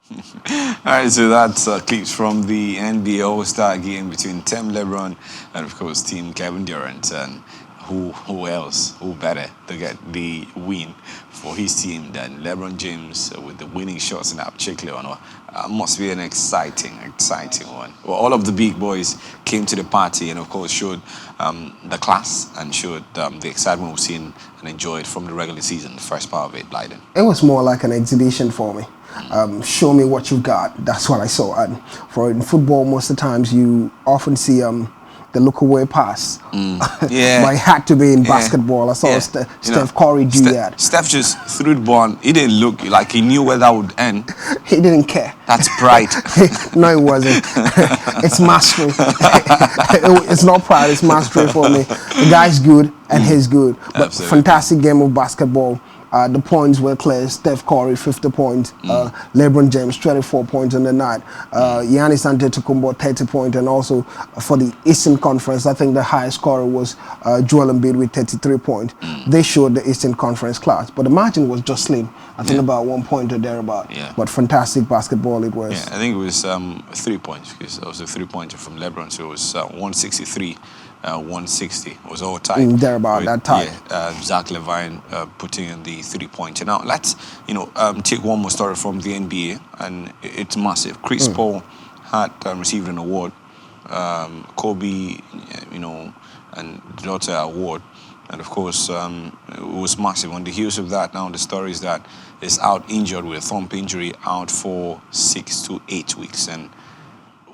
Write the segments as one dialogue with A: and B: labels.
A: All right, so that's clips from the NBA All-Star game between Team LeBron and, of course, Team Kevin Durant. And who else, who better to get the win for his team than LeBron James with the winning shots in that particular one? Must be an exciting one. Well, all of the big boys came to the party and, of course, showed the class and showed the excitement we've seen and enjoyed from the regular season, the first part of it, Blyden.
B: It was more like an exhibition for me. Show me what you've got. That's what I saw. And for in football, most of the times you often see the look away pass.
A: Yeah.
B: But it had to be in basketball. I saw Steph Curry do that.
A: Steph just threw the ball. He didn't look like he knew where that would end.
B: He didn't care.
A: That's pride.
B: No, it wasn't. It's mastery. It's not pride. It's mastery for me. The guy's good and he's good. But
A: Absolutely.
B: fantastic game of basketball. The points were clear. Steph Curry, 50 points. LeBron James, 24 points in the night. Giannis Antetokounmpo, 30 points. And also for the Eastern Conference, I think the highest scorer was Joel Embiid with 33 points. They showed the Eastern Conference class. But the margin was just slim. I think about 1 point or thereabout.
A: Yeah.
B: But fantastic basketball it was.
A: Yeah, I think it was 3 points because it was a 3-pointer from LeBron. So it was 163. 160 was all time.
B: Thereabout that time.
A: Yeah, Zach Levine putting in the 3-pointer. Now let's take one more story from the NBA, and it's massive. Chris Paul had received an award, Kobe, and the daughter award, and of course it was massive. On the heels of that, now the story is that he's out injured with a thumb injury, out for 6 to 8 weeks, and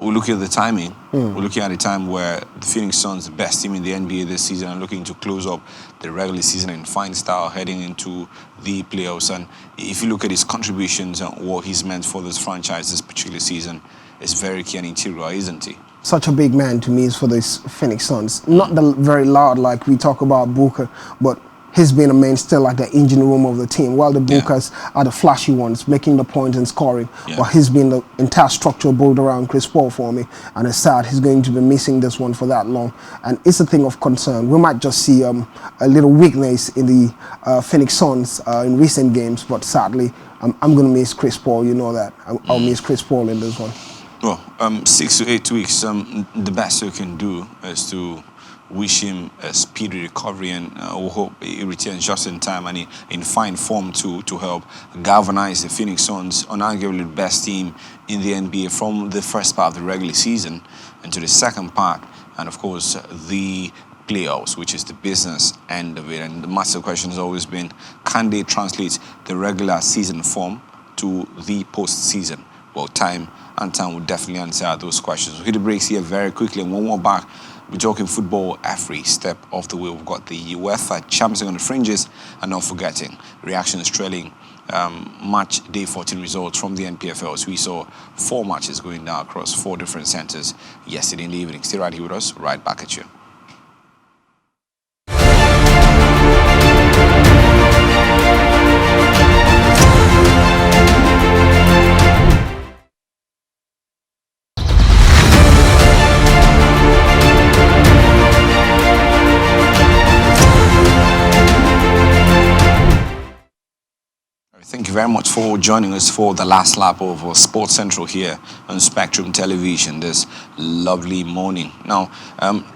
A: we're looking at the timing. We're looking at a time where the Phoenix Suns, the best team in the NBA this season, are looking to close up the regular season in fine style, heading into the playoffs. And if you look at his contributions and what he's meant for this franchise this particular season, it's very key and integral, isn't he?
B: Such a big man to me is for the Phoenix Suns. Not the very loud like we talk about Booker, but he's been a man still like the engine room of the team, while the Bookers are the flashy ones, making the point and scoring. But he's been the entire structure built around Chris Paul for me. And it's sad he's going to be missing this one for that long. And it's a thing of concern. We might just see a little weakness in the Phoenix Suns in recent games, but sadly, I'm going to miss Chris Paul. You know that. I'll miss Chris Paul in this one.
A: Well, 6 to 8 weeks, the best you can do is to wish him a speedy recovery, and we hope he returns just in time and in fine form to help galvanize the Phoenix Suns, arguably the best team in the NBA from the first part of the regular season into the second part, and of course the playoffs, which is the business end of it. And the massive question has always been, can they translate the regular season form to the postseason? Well, time will definitely answer those questions. We'll hit the breaks here very quickly, and when we're back, we're talking football every step of the way. We've got the UEFA Champions League on the fringes, and not forgetting reactions trailing match day 14 results from the NPFL. So we saw 4 matches going down across 4 different centers yesterday in the evening. Stay right here with us, right back at you. Thank you very much for joining us for the last lap of Sports Central here on Spectrum Television this lovely morning. Now,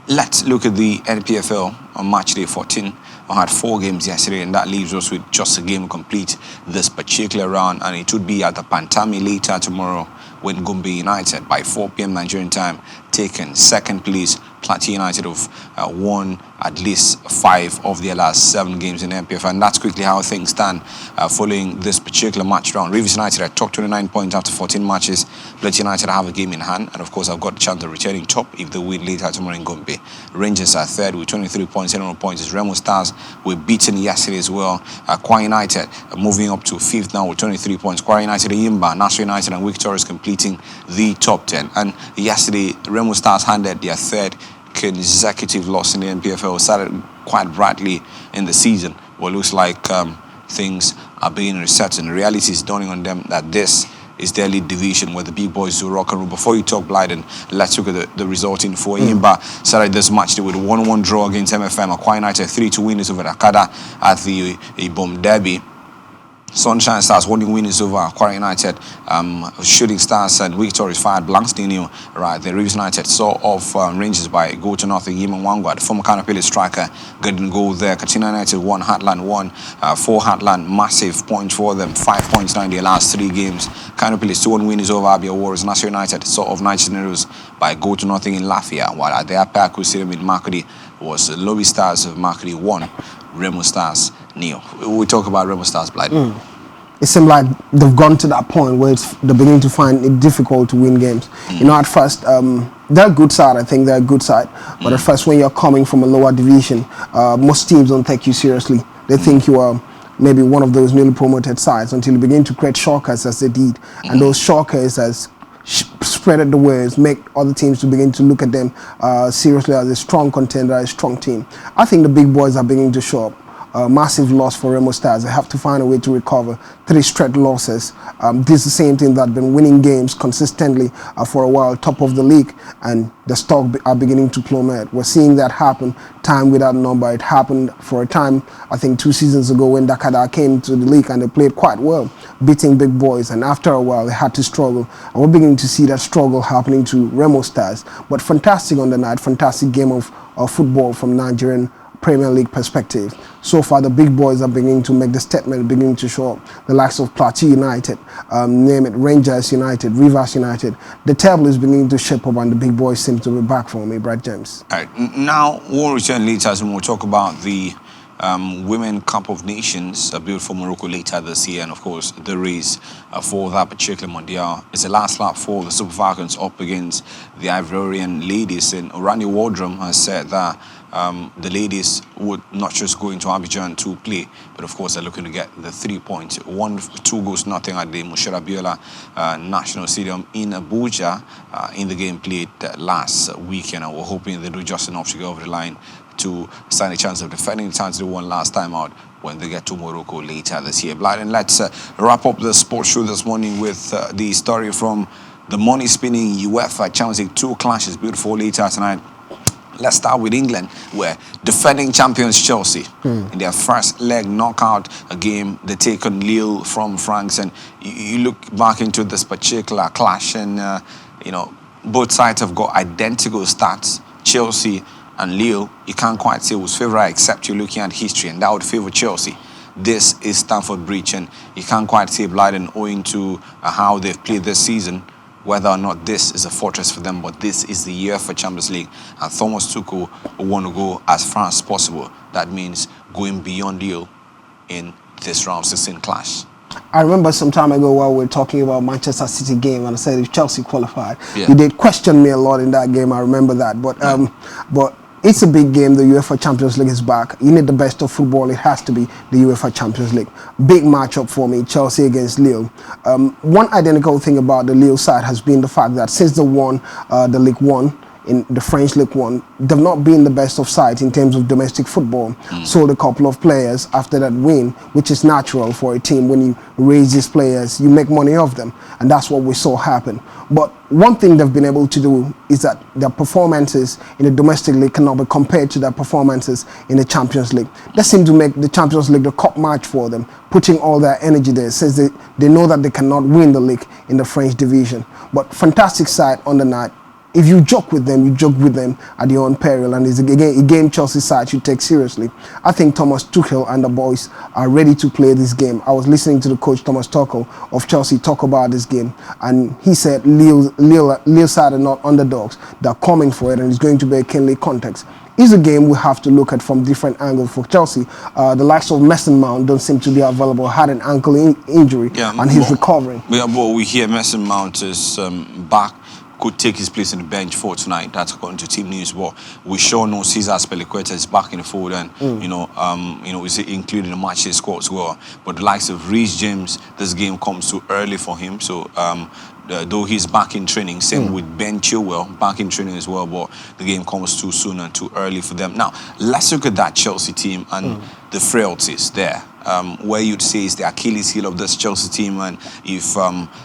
A: let's look at the NPFL on match day 14. I had 4 games yesterday, and that leaves us with just a game complete this particular round, and it would be at the Pantami later tomorrow when Gombe United, by 4 p.m. Nigerian time, taken second place. Plateau United have won at least 5 of their last 7 games in NPFL, and that's quickly how things stand following this particular match round. Rivers United are top 29 points after 14 matches. Plateau United have a game in hand, and of course I've got the chance of returning top if they win later tomorrow in Gombe. Rangers are third with 23 points, 7 points. Remo Stars were beaten yesterday as well. Kwara United moving up to 5th now with 23 points. Kwara United, Yimba, Nassau United and Wake Torres completing the top 10. And yesterday, Remo Stars handed their 3rd consecutive loss in the NPFL. Started quite brightly in the season, but it looks like things are being reset, and the reality is dawning on them that this is their lead division where the big boys do rock and roll. Before you talk Blyden, let's look at the resulting for Yimba. Started this match with a 1-1 draw against MFM. Kwara United 3-2 winners over Akada at the Ibom Derby. Sunshine Stars holding winners over Aquara United. Shooting Stars and Victories fired blanks 0-0. Right, the Rivers United saw off Rangers by goal to nothing. Yiman Wangwa, the former Canopy striker, getting goal there. Katina United won, Heartland won. 4 Heartland, massive points for them. 5 points now in their last 3 games. Canopy 2-1 winners over Abia Warriors. National United saw off Nigerians by goal to nothing in Lafayette. While at the Upper Stadium in Makudi was Lobby Stars of Makudi 1, Remo Stars 0. We talk about Remo Stars, Blight.
B: It seems like they've gone to that point where they're beginning to find it difficult to win games. You know, at first, they're a good side. I think they're a good side. But at first, when you're coming from a lower division, most teams don't take you seriously. They think you are maybe one of those newly promoted sides until you begin to create shockers as they did. And those shockers has spreaded the words, make other teams to begin to look at them seriously as a strong contender, a strong team. I think the big boys are beginning to show up. Massive loss for Remo Stars. They have to find a way to recover 3 straight losses. This is the same team that have been winning games consistently for a while, top of the league, and the stock are beginning to plummet. We're seeing that happen time without number. It happened for a time, I think 2 seasons ago, when Dakar came to the league and they played quite well, beating big boys, and after a while they had to struggle. And we're beginning to see that struggle happening to Remo Stars. But fantastic on the night, fantastic game of football from Nigerian Premier League perspective. So far, the big boys are beginning to make the statement, beginning to show up. The likes of Plateau United, name it, Rangers United, Rivers United. The table is beginning to shape up, and the big boys seem to be back for me, Brad James.
A: All right, now we'll return later and we'll talk about the Women Cup of Nations built for Morocco later this year, and of course the race for that particular Mondial. It's the last lap for the Super Falcons up against the Ivorian ladies, and Oranje Wardrum has said that the ladies would not just go into Abidjan to play, but of course they're looking to get the 3 points. 2 goals nothing at the Mouchera Biola National Stadium in Abuja in the game played last weekend, and we're hoping they do just enough to get over the line to stand a chance of defending the chance they won last time out when they get to Morocco later this year. Blyden, let's wrap up the sports show this morning with the story from the money-spinning UEFA Champions League 2 clashes. Beautiful later tonight. Let's start with England, where defending champions Chelsea, in their first leg knockout game, they take on Lille from France. And you look back into this particular clash, and you know, both sides have got identical stats. Chelsea and Lille, you can't quite say who's favourite, except you're looking at history, and that would favour Chelsea. This is Stamford Bridge, and you can't quite say Blyden, owing to how they've played this season, whether or not this is a fortress for them. But this is the year for Champions League, and Thomas Tuchel will want to go as far as possible. That means going beyond Lille in this round 16 clash.
B: I remember some time ago while we were talking about Manchester City game, and I said if Chelsea qualified, you did question me a lot in that game. I remember that, but it's a big game. The UEFA Champions League is back. You need the best of football. It has to be the UEFA Champions League. Big matchup for me, Chelsea against Lille. One identical thing about the Lille side has been the fact that since they won the Ligue 1, in the French League 1, they've not been the best of sides in terms of domestic football. Sold a couple of players after that win, which is natural for a team. When you raise these players, you make money off them, and that's what we saw happen. But one thing they've been able to do is that their performances in the domestic league cannot be compared to their performances in the Champions League. They seem to make the Champions League the cup match for them, putting all their energy there, since they know that they cannot win the league in the French division. But fantastic side on the night. If you joke with them, you joke with them at your own peril, and it's a game Chelsea side should take seriously. I think Thomas Tuchel and the boys are ready to play this game. I was listening to the coach Thomas Tuchel of Chelsea talk about this game, and he said Lille side are not underdogs. They're coming for it, and it's going to be a keenly contest. It's a game we have to look at from different angles for Chelsea. The likes of Mason Mount don't seem to be available, had an ankle injury, and he's recovering.
A: Yeah, but we hear Mason Mount is back, could take his place in the bench for tonight. That's according to Team News. But we sure know Cesar Spilicueta is back in the fold, and is including the match day squad as well. But the likes of Reece James, this game comes too early for him. So though he's back in training, same with Ben Chilwell, back in training as well. But the game comes too soon and too early for them. Now let's look at that Chelsea team and the frailties there. Where you'd say is the Achilles heel of this Chelsea team, and if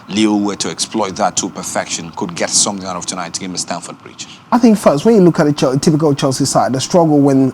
A: Leo were to exploit that to perfection, could get something out of tonight's game at Stamford Bridge? I
B: think first, when you look at a typical Chelsea side, the struggle when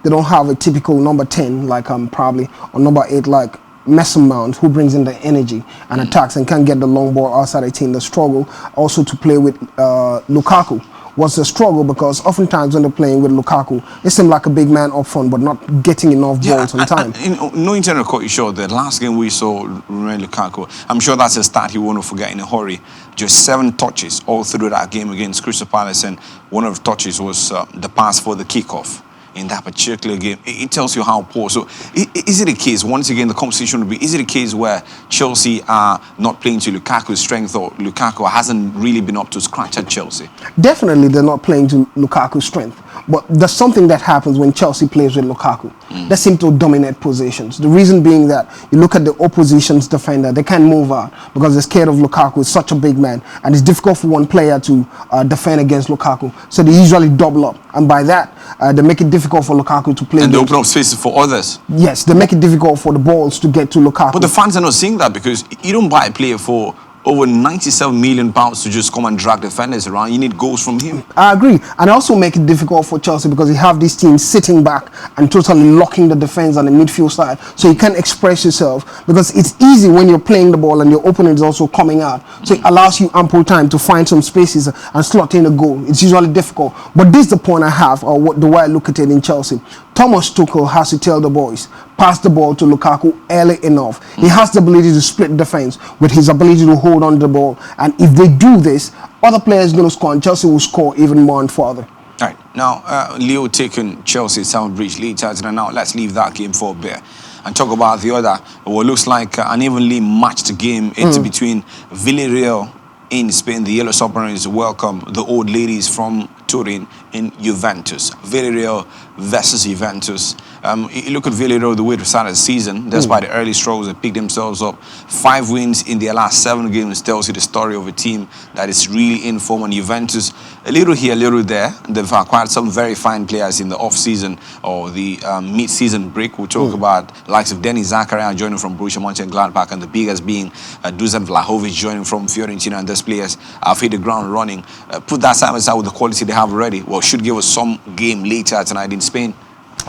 B: they don't have a typical number 10, like probably, or number 8, like Mason Mount, who brings in the energy and attacks and can get the long ball outside the team. The struggle also to play with Lukaku was a struggle because oftentimes when they're playing with Lukaku, it seemed like a big man up front, but not getting enough balls on time.
A: No internal cut you short. The last game we saw Romelu Lukaku, I'm sure that's a stat he won't forget in a hurry. Just 7 touches all through that game against Crystal Palace, and one of the touches was the pass for the kickoff. In that particular game, it tells you how poor. So, is it a case, once again, the conversation would be, is it a case where Chelsea are not playing to Lukaku's strength, or Lukaku hasn't really been up to scratch at Chelsea?
B: Definitely, they're not playing to Lukaku's strength. But there's something that happens when Chelsea plays with Lukaku. They seem to dominate positions. The reason being that you look at the opposition's defender, they can't move out because they're scared of Lukaku. It's such a big man, and it's difficult for one player to defend against Lukaku. So they usually double up, and by that, they make it difficult for Lukaku to play.
A: And they open up spaces for others.
B: Yes, they make it difficult for the balls to get to Lukaku.
A: But the fans are not seeing that, because you don't buy a player for over £97 million to just come and drag defenders around. You need goals from him.
B: I agree. And also make it difficult for Chelsea because you have this team sitting back and totally locking the defense on the midfield side. So you can't express yourself because it's easy when you're playing the ball and your opponent is also coming out. So it allows you ample time to find some spaces and slot in a goal. It's usually difficult. But this is the point I have, or the way I look at it in Chelsea. Thomas Tuchel has to tell the boys, pass the ball to Lukaku early enough. He has the ability to split defense with his ability to hold on to the ball. And if they do this, other players are going to score, and Chelsea will score even more and further.
A: All right. Now, Leo taking Chelsea Sound Bridge lead. And now let's leave that game for a bit and talk about the other, what looks like an evenly matched game. It's between Villarreal in Spain. The Yellow Submarines welcome the old ladies from Turin in Juventus. Villarreal versus Juventus. You look at Villarreal, the way to start the season, despite the early struggles, they picked themselves up. 5 wins in their last 7 games tells you the story of a team that is really in form. And Juventus, a little here, a little there. They've acquired some very fine players in the off-season or the mid-season break. We'll talk about the likes of Denis Zakaria joining from Borussia Mönchengladbach, and the biggest being Dusan Vlahovic joining from Fiorentina. And these players have hit the ground running. Put that side by side with the quality they have already. Well, should give us some game later tonight in Spain.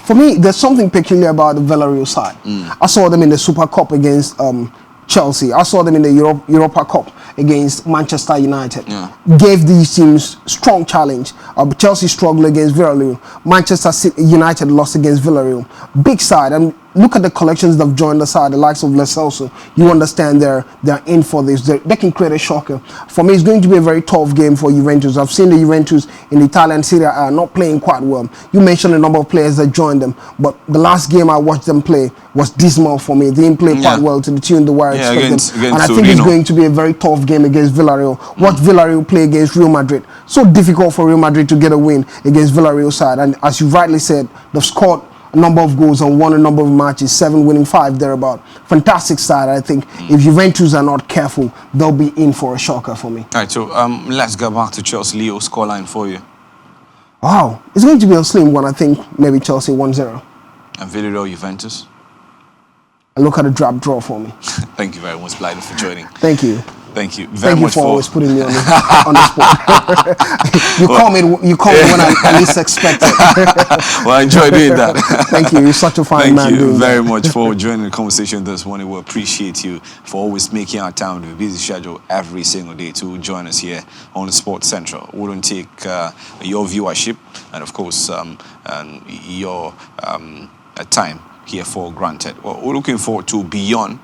B: For me, there's something peculiar about the Villarreal side. I saw them in the Super Cup against Chelsea. I saw them in the Europa Cup against Manchester United. Gave these teams strong challenge. Chelsea struggled against Villarreal. Manchester United lost against Villarreal. Big side. And look at the collections that have joined the side, the likes of Lo Celso. You understand they're in for this. They can create a shocker. For me, it's going to be a very tough game for Juventus. I've seen the Juventus in the Italian Serie A not playing quite well. You mentioned a number of players that joined them, but the last game I watched them play was dismal for me. They didn't play quite well to the tune the way I expect them. And I think it's going to be a very tough game against Villarreal. Watch Villarreal play against Real Madrid. So difficult for Real Madrid to get a win against Villarreal side. And as you rightly said, they've scored a number of goals and won a number of matches, 7 winning 5 thereabout. Fantastic side. I think if Juventus are not careful, they'll be in for a shocker for me.
A: All right, so let's go back to Chelsea. Leo, scoreline for you.
B: Wow, it's going to be a slim one. I think maybe Chelsea 1-0.
A: And Villarreal Juventus.
B: And look at the draw for me.
A: Thank you very much, Blyden, for joining.
B: Thank you.
A: Thank you
B: very much for always putting me on the spot. you call me when I least expect it.
A: Well, I enjoy doing that.
B: Thank you. You're such a fine man.
A: Thank you very much for joining the conversation this morning. We appreciate you for always making our time with a busy schedule every single day to join us here on the Sports Central. We don't take your viewership and, of course, your time here for granted. Well, we're looking forward to beyond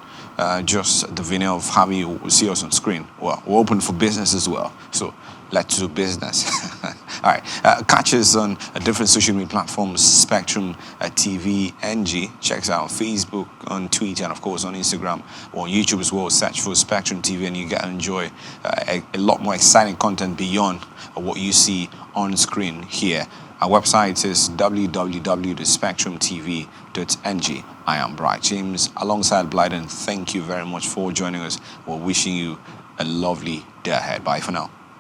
A: just the veneer of having you see us on screen. Well, we're open for business as well, so let's do business. All right, catch us on different social media platforms, SpectrumTv NG. Check us out on Facebook, on Twitter, and of course on Instagram or on YouTube as well. Search for SpectrumTv and you get to enjoy a lot more exciting content beyond what you see on screen here. Our website is www.spectrumtv.ng. I am Bright James alongside Blyden. Thank you very much for joining us. We're wishing you a lovely day ahead. Bye for now.